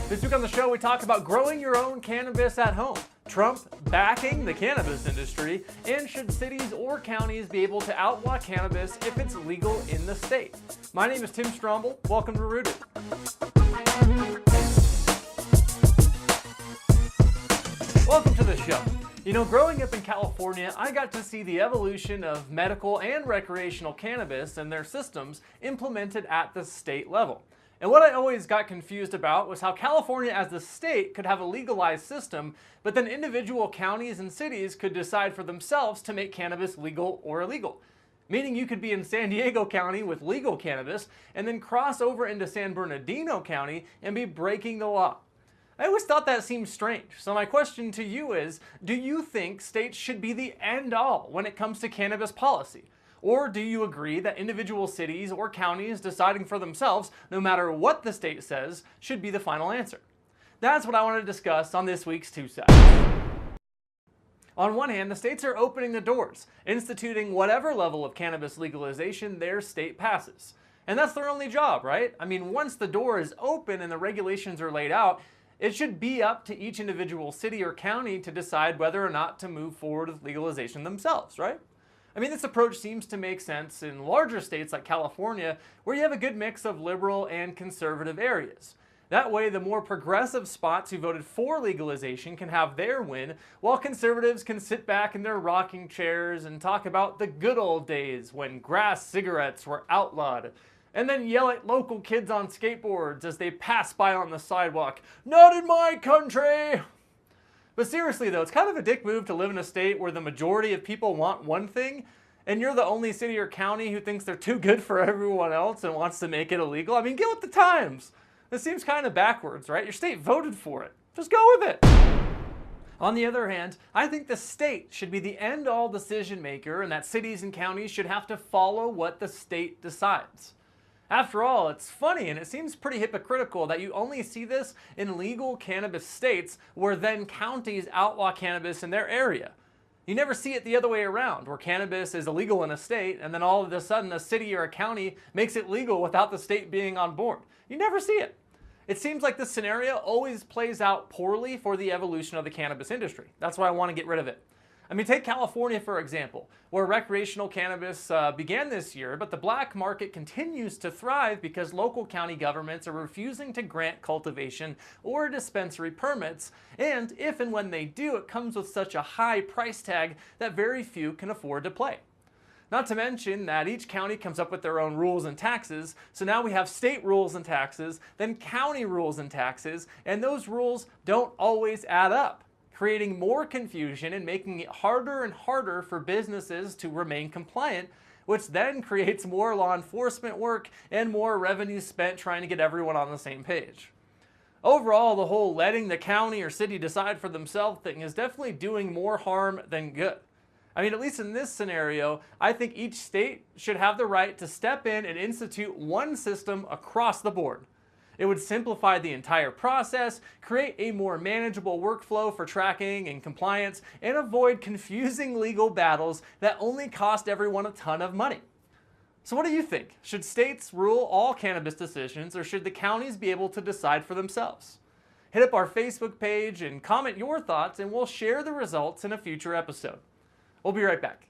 This week on the show, we talk about growing your own cannabis at home, Trump backing the cannabis industry, and should cities or counties be able to outlaw cannabis if it's legal in the state. My name is Tim Stromble. Welcome to Rooted. Welcome to the show. You know, growing up in California, I got to see the evolution of medical and recreational cannabis and their systems implemented at the state level. And what I always got confused about was how California as the state could have a legalized system, but then individual counties and cities could decide for themselves to make cannabis legal or illegal. Meaning you could be in San Diego County with legal cannabis and then cross over into San Bernardino County and be breaking the law. I always thought that seemed strange. So my question to you is, do you think states should be the end all when it comes to cannabis policy? Or do you agree that individual cities or counties deciding for themselves, no matter what the state says, should be the final answer? That's what I want to discuss on this week's Two Sides. On one hand, the states are opening the doors, instituting whatever level of cannabis legalization their state passes. And that's their only job, right? I mean, once the door is open and the regulations are laid out, it should be up to each individual city or county to decide whether or not to move forward with legalization themselves, right? I mean, this approach seems to make sense in larger states like California, where you have a good mix of liberal and conservative areas. That way, the more progressive spots who voted for legalization can have their win, while conservatives can sit back in their rocking chairs and talk about the good old days when grass cigarettes were outlawed, and then yell at local kids on skateboards as they pass by on the sidewalk, "Not in my country!" But seriously though, it's kind of a dick move to live in a state where the majority of people want one thing, and you're the only city or county who thinks they're too good for everyone else and wants to make it illegal. I mean, get with the times. This seems kind of backwards, right? Your state voted for it. Just go with it. On the other hand, I think the state should be the end-all decision maker and that cities and counties should have to follow what the state decides. After all, it's funny and it seems pretty hypocritical that you only see this in legal cannabis states where then counties outlaw cannabis in their area. You never see it the other way around, where cannabis is illegal in a state and then all of a sudden a city or a county makes it legal without the state being on board. You never see it. It seems like this scenario always plays out poorly for the evolution of the cannabis industry. That's why I want to get rid of it. I mean, take California, for example, where recreational cannabis began this year, but the black market continues to thrive because local county governments are refusing to grant cultivation or dispensary permits, and if and when they do, it comes with such a high price tag that very few can afford to play. Not to mention that each county comes up with their own rules and taxes, so now we have state rules and taxes, then county rules and taxes, and those rules don't always add up, creating more confusion and making it harder and harder for businesses to remain compliant, which then creates more law enforcement work and more revenue spent trying to get everyone on the same page. Overall, the whole letting the county or city decide for themselves thing is definitely doing more harm than good. I mean, at least in this scenario, I think each state should have the right to step in and institute one system across the board. It would simplify the entire process, create a more manageable workflow for tracking and compliance, and avoid confusing legal battles that only cost everyone a ton of money. So what do you think? Should states rule all cannabis decisions, or should the counties be able to decide for themselves? Hit up our Facebook page and comment your thoughts, and we'll share the results in a future episode. We'll be right back.